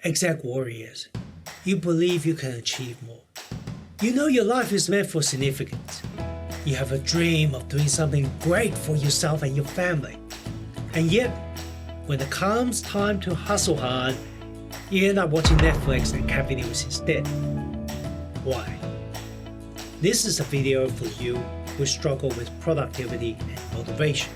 exec warriors. You believe you can achieve more. You know your life is meant for significance. You have a dream of doing something great for yourself and your family. And yet, when it comes time to hustle hard, you end up watching Netflix and cat videos instead. Why? This is a video for you who struggle with productivity and motivation.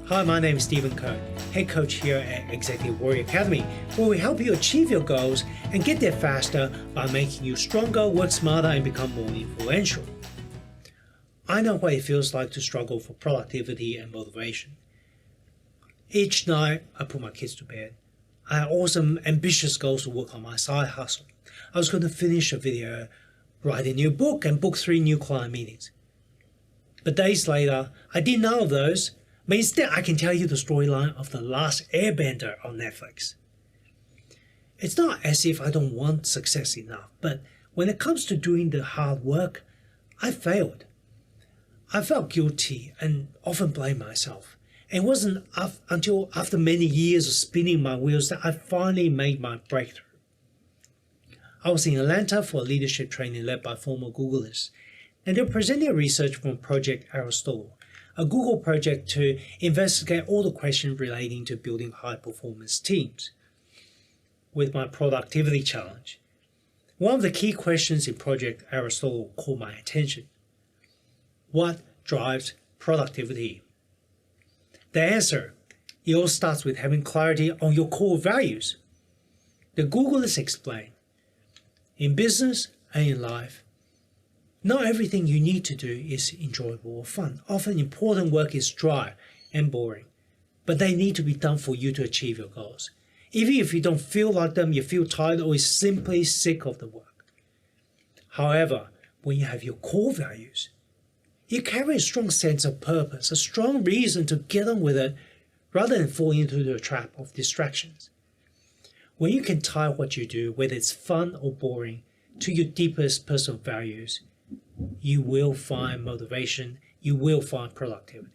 Hi, my name is Stephen Kern, head coach here at Executive Warrior Academy, where we help you achieve your goals and get there faster by making you stronger, work smarter, and become more influential. I know what it feels like to struggle for productivity and motivation. Each night, I put my kids to bed. I had awesome, ambitious goals to work on my side hustle. I was going to finish a video, write a new book, and book 3 new client meetings. But days later, I did none of those, but instead I can tell you the storyline of The Last Airbender on Netflix. It's not as if I don't want success enough, but when it comes to doing the hard work, I failed. I felt guilty and often blamed myself. It wasn't until after many years of spinning my wheels that I finally made my breakthrough. I was in Atlanta for a leadership training led by former Googlers, and they were presenting research from Project Aristotle, a Google project to investigate all the questions relating to building high-performance teams. With my productivity challenge, one of the key questions in Project Aristotle caught my attention. What drives productivity? The answer, it all starts with having clarity on your core values. The Googlers explain, in business and in life, not everything you need to do is enjoyable or fun. Often important work is dry and boring, but they need to be done for you to achieve your goals. Even if you don't feel like them, you feel tired or is simply sick of the work. However, when you have your core values, you carry a strong sense of purpose, a strong reason to get on with it rather than fall into the trap of distractions. When you can tie what you do, whether it's fun or boring, to your deepest personal values, you will find motivation, you will find productivity.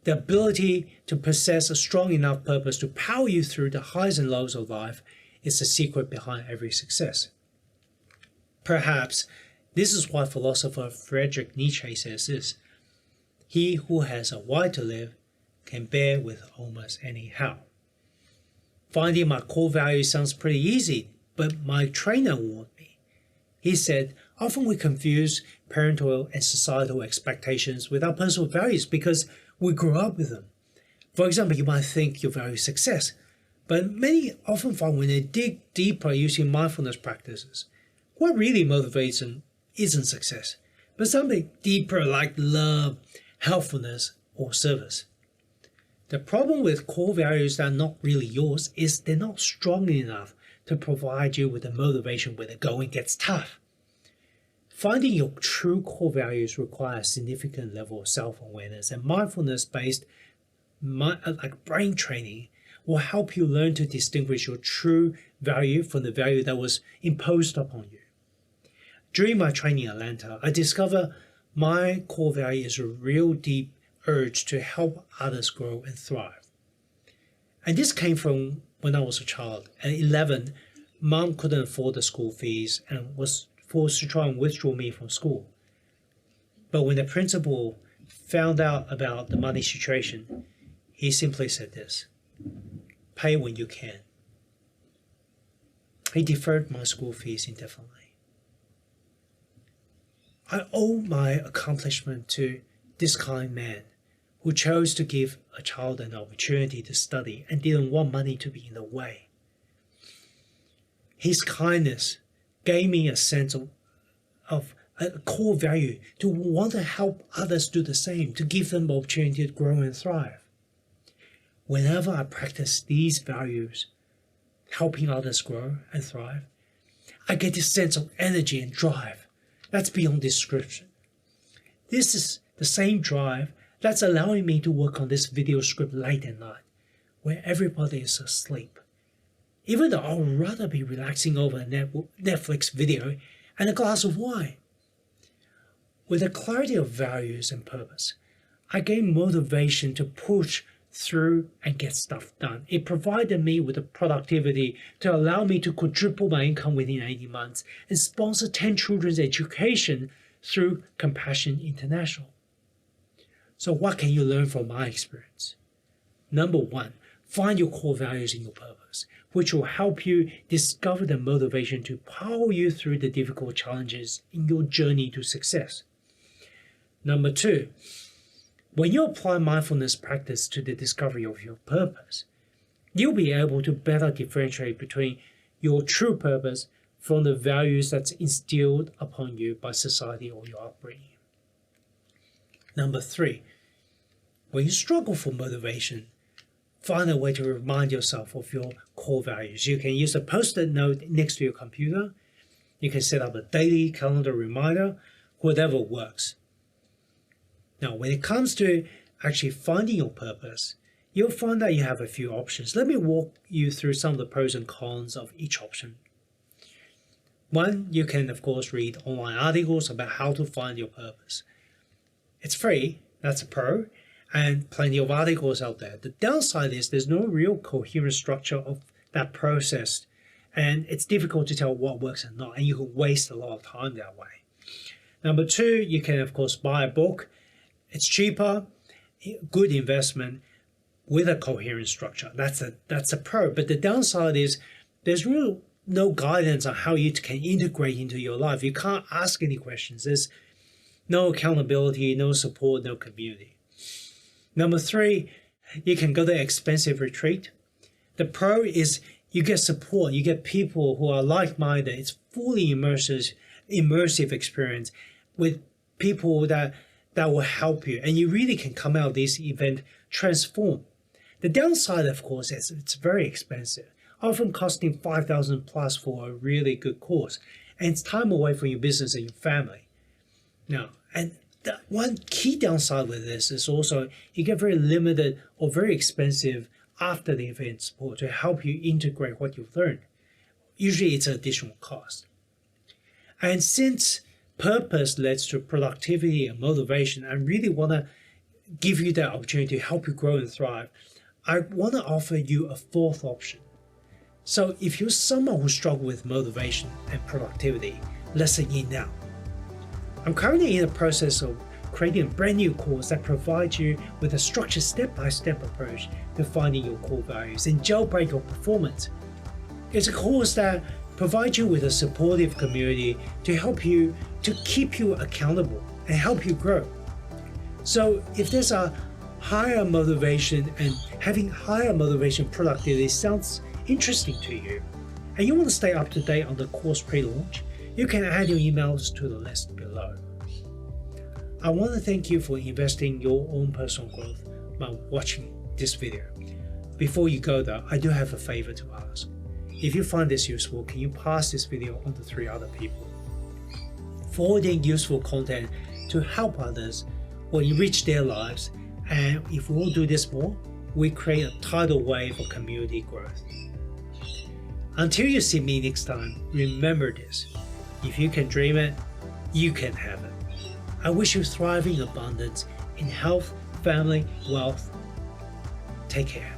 The ability to possess a strong enough purpose to power you through the highs and lows of life is the secret behind every success. Perhaps this is why philosopher Friedrich Nietzsche says this: he who has a why to live can bear with almost any how. Finding my core values sounds pretty easy, but my trainer warned me. He said, often we confuse parental and societal expectations with our personal values because we grew up with them. For example, you might think you value success, but many often find when they dig deeper using mindfulness practices, what really motivates them isn't success, but something deeper like love, helpfulness, or service. The problem with core values that are not really yours is they're not strong enough to provide you with the motivation when the going gets tough. Finding your true core values requires a significant level of self-awareness, and mindfulness-based like brain training will help you learn to distinguish your true value from the value that was imposed upon you. During my training in Atlanta, I discovered my core value is a real deep urge to help others grow and thrive. And this came from when I was a child. At 11, Mom couldn't afford the school fees and was forced to try and withdraw me from school. But when the principal found out about the money situation, he simply said this: pay when you can. He deferred my school fees indefinitely. I owe my accomplishment to this kind man who chose to give a child an opportunity to study and didn't want money to be in the way. His kindness gave me a sense of a core value to want to help others do the same, to give them the opportunity to grow and thrive. Whenever I practice these values, helping others grow and thrive, I get this sense of energy and drive that's beyond description. This is the same drive that's allowing me to work on this video script late at night, where everybody is asleep. Even though I would rather be relaxing over a Netflix video and a glass of wine. With a clarity of values and purpose, I gain motivation to push through and get stuff done. It provided me with the productivity to allow me to quadruple my income within 18 months and sponsor 10 children's education through Compassion International. So what can you learn from my experience? Number one, find your core values in your purpose, which will help you discover the motivation to power you through the difficult challenges in your journey to success. Number two, when you apply mindfulness practice to the discovery of your purpose, you'll be able to better differentiate between your true purpose from the values that's instilled upon you by society or your upbringing. Number three, when you struggle for motivation, find a way to remind yourself of your core values. You can use a post-it note next to your computer. You can set up a daily calendar reminder, whatever works. Now, when it comes to actually finding your purpose, you'll find that you have a few options. Let me walk you through some of the pros and cons of each option. One, you can, of course, read online articles about how to find your purpose. It's free, that's a pro, and plenty of articles out there. The downside is there's no real coherent structure of that process, and it's difficult to tell what works and not, and you can waste a lot of time that way. Number two, you can, of course, buy a book. It's cheaper, good investment with a coherent structure. That's a pro. But the downside is there's really no guidance on how you can integrate into your life. You can't ask any questions. There's no accountability, no support, no community. Number three, you can go to an expensive retreat. The pro is you get support. You get people who are like-minded. It's fully immersive experience with people that will help you, and you really can come out of this event transformed. The downside, of course, is it's very expensive, often costing $5,000 plus for a really good course, and it's time away from your business and your family. Now, and the one key downside with this is also you get very limited or very expensive after the event support to help you integrate what you've learned. Usually it's an additional cost. And since purpose leads to productivity and motivation, I really want to give you that opportunity to help you grow and thrive. I want to offer you a fourth option. So if you're someone who struggles with motivation and productivity, listen in now. I'm currently in the process of creating a brand new course that provides you with a structured step-by-step approach to finding your core values and jailbreak your performance. It's a course that provides you with a supportive community to help you, to keep you accountable and help you grow. So if there's a higher motivation and having higher motivation productivity sounds interesting to you, and you want to stay up to date on the course pre-launch, you can add your emails to the list below. I want to thank you for investing your own personal growth by watching this video. Before you go though, I do have a favor to ask. If you find this useful, can you pass this video on to 3 other people? Forwarding useful content to help others will enrich their lives, and if we all do this more, we create a tidal wave of community growth. Until you see me next time, remember this: if you can dream it, you can have it. I wish you thriving abundance in health, family, wealth. Take care.